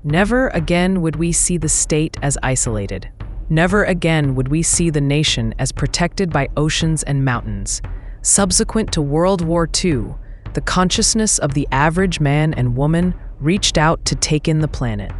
Never again would we see the state as isolated. Never again would we see the nation as protected by oceans and mountains. Subsequent to World War II, the consciousness of the average man and woman reached out to take in the planet.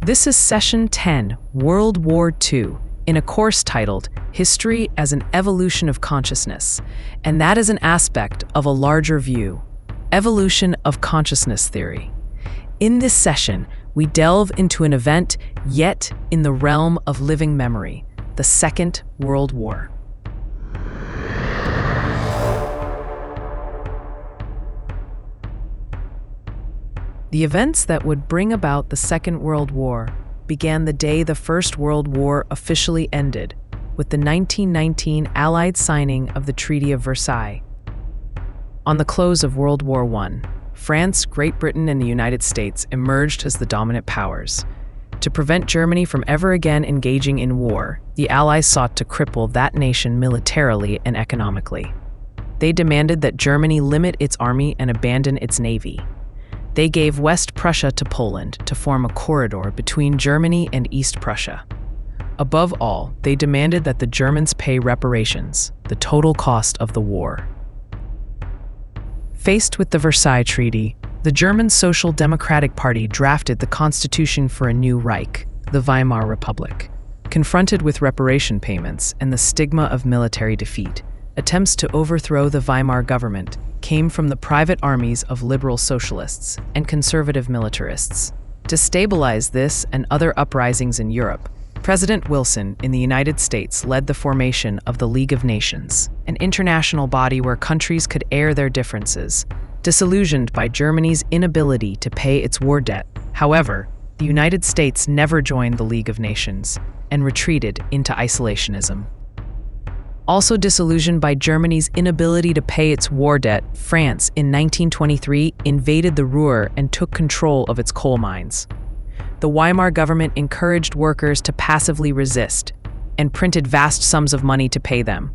This is Session 10, World War II, in a course titled History as an Evolution of Consciousness, and that is an aspect of a larger view, evolution of consciousness theory. In this session, we delve into an event yet in the realm of living memory, the Second World War. The events that would bring about the Second World War began the day the First World War officially ended, with the 1919 Allied signing of the Treaty of Versailles. On the close of World War I, France, Great Britain, and the United States emerged as the dominant powers. To prevent Germany from ever again engaging in war, the Allies sought to cripple that nation militarily and economically. They demanded that Germany limit its army and abandon its navy. They gave West Prussia to Poland to form a corridor between Germany and East Prussia. Above all, they demanded that the Germans pay reparations, the total cost of the war. Faced with the Versailles Treaty, the German Social Democratic Party drafted the constitution for a new Reich, the Weimar Republic. Confronted with reparation payments and the stigma of military defeat, attempts to overthrow the Weimar government came from the private armies of liberal socialists and conservative militarists. To stabilize this and other uprisings in Europe, President Wilson in the United States led the formation of the League of Nations, an international body where countries could air their differences. Disillusioned by Germany's inability to pay its war debt, however, the United States never joined the League of Nations and retreated into isolationism. Also disillusioned by Germany's inability to pay its war debt, France in 1923 invaded the Ruhr and took control of its coal mines. The Weimar government encouraged workers to passively resist and printed vast sums of money to pay them.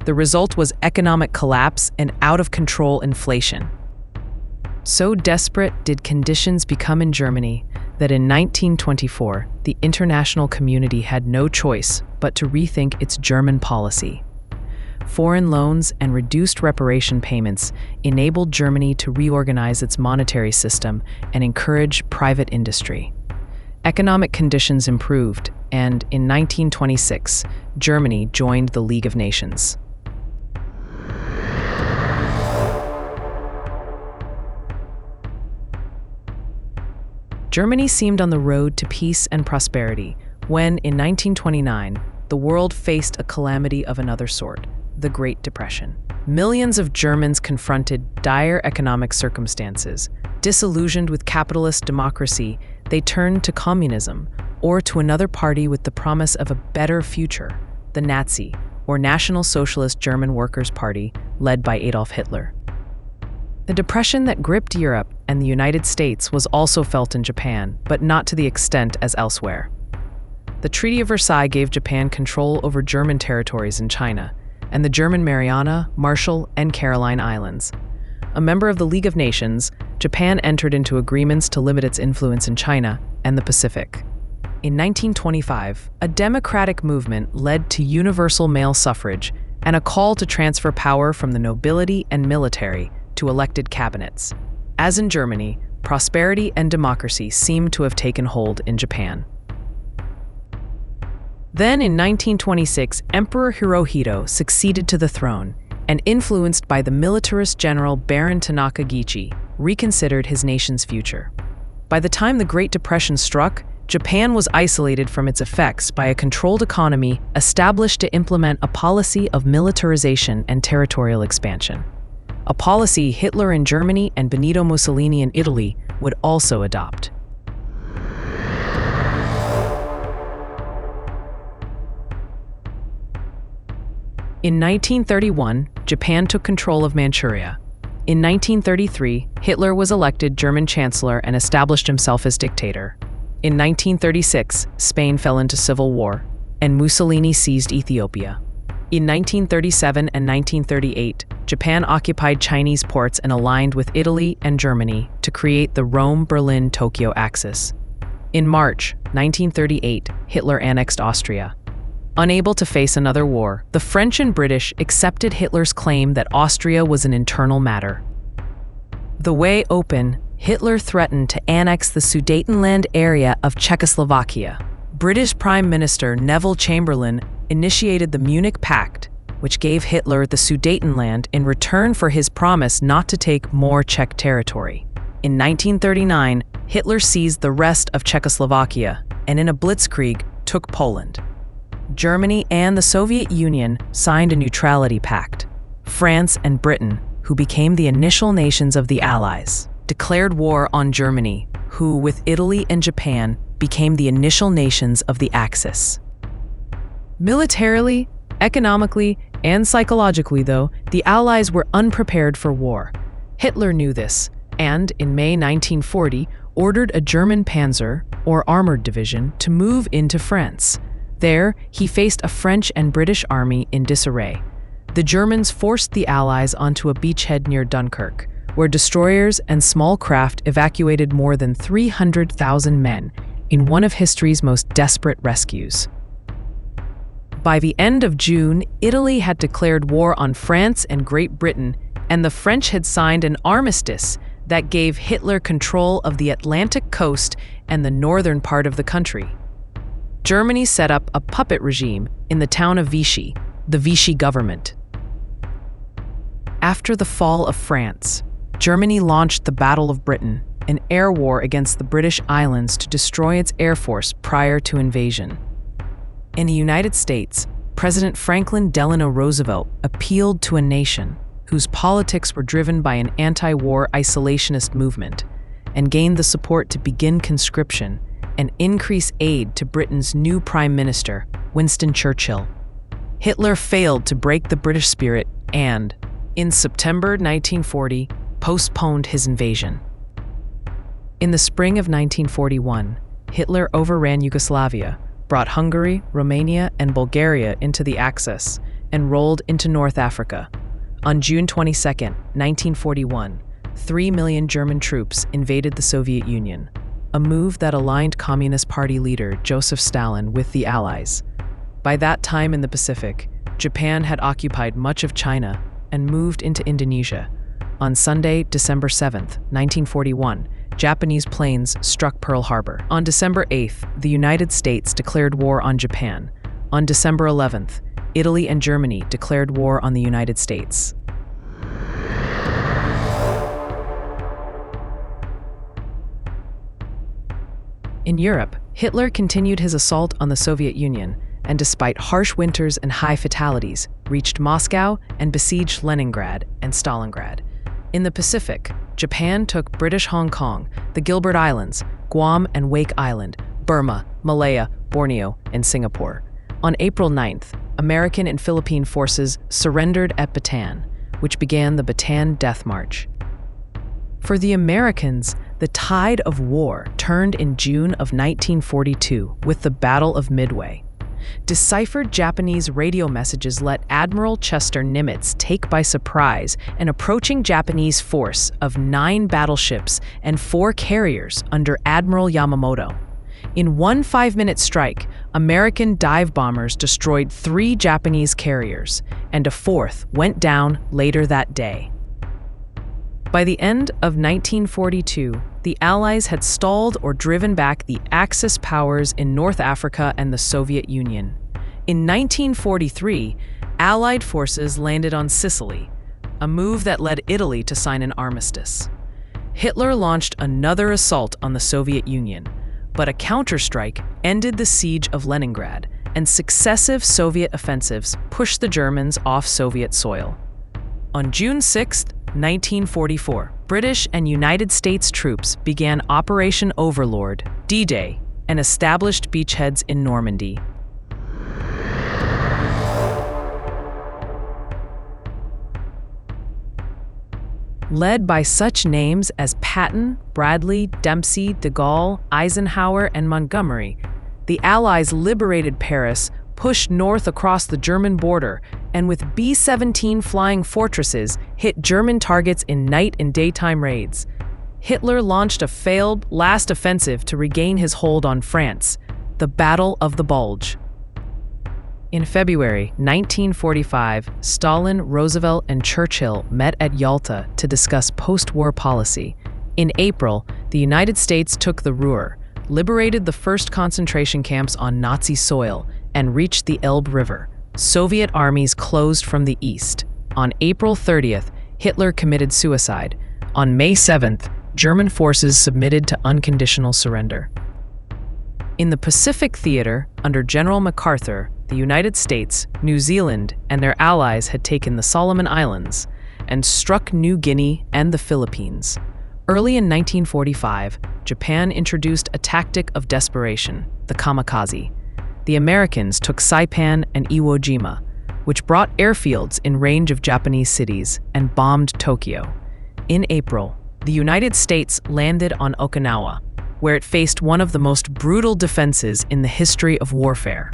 The result was economic collapse and out-of-control inflation. So desperate did conditions become in Germany that in 1924, the international community had no choice but to rethink its German policy. Foreign loans and reduced reparation payments enabled Germany to reorganize its monetary system and encourage private industry. Economic conditions improved, and in 1926, Germany joined the League of Nations. Germany seemed on the road to peace and prosperity when, in 1929, the world faced a calamity of another sort, the Great Depression. Millions of Germans confronted dire economic circumstances. Disillusioned with capitalist democracy, they turned to communism or to another party with the promise of a better future, the Nazi, or National Socialist German Workers' Party, led by Adolf Hitler. The depression that gripped Europe and the United States was also felt in Japan, but not to the extent as elsewhere. The Treaty of Versailles gave Japan control over German territories in China and the German Mariana, Marshall, and Caroline Islands. A member of the League of Nations, Japan entered into agreements to limit its influence in China and the Pacific. In 1925, a democratic movement led to universal male suffrage and a call to transfer power from the nobility and military to elected cabinets. As in Germany, prosperity and democracy seemed to have taken hold in Japan. Then in 1926, Emperor Hirohito succeeded to the throne and, influenced by the militarist general Baron Tanaka Gichi, reconsidered his nation's future. By the time the Great Depression struck, Japan was isolated from its effects by a controlled economy established to implement a policy of militarization and territorial expansion. A policy Hitler in Germany and Benito Mussolini in Italy would also adopt. In 1931, Japan took control of Manchuria. In 1933, Hitler was elected German Chancellor and established himself as dictator. In 1936, Spain fell into civil war, and Mussolini seized Ethiopia. In 1937 and 1938, Japan occupied Chinese ports and aligned with Italy and Germany to create the Rome-Berlin-Tokyo axis. In March 1938, Hitler annexed Austria. Unable to face another war, the French and British accepted Hitler's claim that Austria was an internal matter. The way open, Hitler threatened to annex the Sudetenland area of Czechoslovakia. British Prime Minister Neville Chamberlain initiated the Munich Pact, which gave Hitler the Sudetenland in return for his promise not to take more Czech territory. In 1939, Hitler seized the rest of Czechoslovakia and in a blitzkrieg took Poland. Germany and the Soviet Union signed a neutrality pact. France and Britain, who became the initial nations of the Allies, declared war on Germany, who, with Italy and Japan, became the initial nations of the Axis. Militarily, economically, and psychologically, though, the Allies were unprepared for war. Hitler knew this, and in May 1940, ordered a German panzer, or armored division, to move into France. There, he faced a French and British army in disarray. The Germans forced the Allies onto a beachhead near Dunkirk, where destroyers and small craft evacuated more than 300,000 men in one of history's most desperate rescues. By the end of June, Italy had declared war on France and Great Britain, and the French had signed an armistice that gave Hitler control of the Atlantic coast and the northern part of the country. Germany set up a puppet regime in the town of Vichy, the Vichy government. After the fall of France, Germany launched the Battle of Britain, an air war against the British islands to destroy its air force prior to invasion. In the United States, President Franklin Delano Roosevelt appealed to a nation whose politics were driven by an anti-war isolationist movement and gained the support to begin conscription and increase aid to Britain's new Prime Minister, Winston Churchill. Hitler failed to break the British spirit and, in September 1940, postponed his invasion. In the spring of 1941, Hitler overran Yugoslavia, brought Hungary, Romania, and Bulgaria into the Axis, and rolled into North Africa. On June 22, 1941, 3 million German troops invaded the Soviet Union, a move that aligned Communist Party leader Joseph Stalin with the Allies. By that time in the Pacific, Japan had occupied much of China and moved into Indonesia. On Sunday, December 7, 1941, Japanese planes struck Pearl Harbor. On December 8th, the United States declared war on Japan. On December 11th, Italy and Germany declared war on the United States. In Europe, Hitler continued his assault on the Soviet Union, and despite harsh winters and high fatalities, reached Moscow and besieged Leningrad and Stalingrad. In the Pacific, Japan took British Hong Kong, the Gilbert Islands, Guam and Wake Island, Burma, Malaya, Borneo, and Singapore. On April 9th, American and Philippine forces surrendered at Bataan, which began the Bataan Death March. For the Americans, the tide of war turned in June of 1942 with the Battle of Midway. Deciphered Japanese radio messages let Admiral Chester Nimitz take by surprise an approaching Japanese force of 9 battleships and 4 carriers under Admiral Yamamoto. In one 5-minute strike, American dive bombers destroyed 3 Japanese carriers, and a 4th went down later that day. By the end of 1942, the Allies had stalled or driven back the Axis powers in North Africa and the Soviet Union. In 1943, Allied forces landed on Sicily, a move that led Italy to sign an armistice. Hitler launched another assault on the Soviet Union, but a counterstrike ended the siege of Leningrad, and successive Soviet offensives pushed the Germans off Soviet soil. On June 6, 1944, British and United States troops began Operation Overlord, D-Day, and established beachheads in Normandy. Led by such names as Patton, Bradley, Dempsey, de Gaulle, Eisenhower, and Montgomery, the Allies liberated Paris, pushed north across the German border, and with B-17 flying fortresses hit German targets in night and daytime raids. Hitler launched a failed last offensive to regain his hold on France, the Battle of the Bulge. In February 1945, Stalin, Roosevelt, and Churchill met at Yalta to discuss post-war policy. In April, the United States took the Ruhr, liberated the first concentration camps on Nazi soil, and reached the Elbe River. Soviet armies closed from the east. On April 30th, Hitler committed suicide. On May 7th, German forces submitted to unconditional surrender. In the Pacific Theater, under General MacArthur, the United States, New Zealand, and their allies had taken the Solomon Islands and struck New Guinea and the Philippines. Early in 1945, Japan introduced a tactic of desperation, the kamikaze. The Americans took Saipan and Iwo Jima, which brought airfields in range of Japanese cities, and bombed Tokyo. In April, the United States landed on Okinawa, where it faced one of the most brutal defenses in the history of warfare.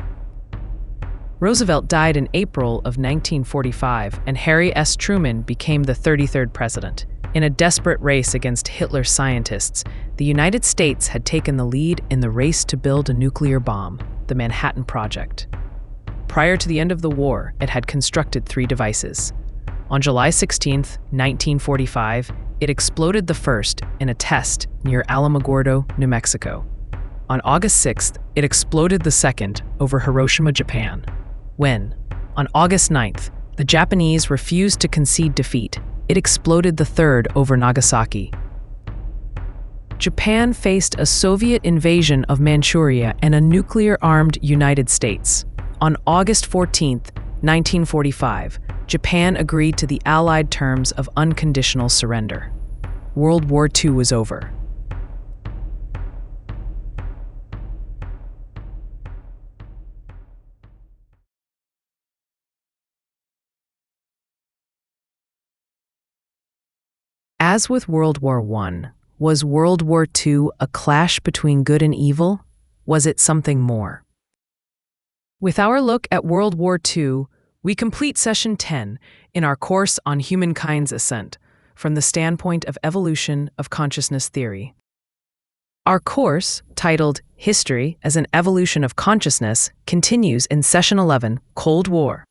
Roosevelt died in April of 1945, and Harry S. Truman became the 33rd president. In a desperate race against Hitler's scientists, the United States had taken the lead in the race to build a nuclear bomb, the Manhattan Project. Prior to the end of the war, it had constructed 3 devices. On July 16, 1945, it exploded the first in a test near Alamogordo, New Mexico. On August 6th, it exploded the second over Hiroshima, Japan. When, on August 9th, the Japanese refused to concede defeat, it exploded the third over Nagasaki. Japan faced a Soviet invasion of Manchuria and a nuclear-armed United States. On August 14, 1945, Japan agreed to the Allied terms of unconditional surrender. World War II was over. As with World War I, was World War II a clash between good and evil? Was it something more? With our look at World War II, we complete Session 10 in our course on humankind's ascent from the standpoint of evolution of consciousness theory. Our course, titled History as an Evolution of Consciousness, continues in Session 11, Cold War.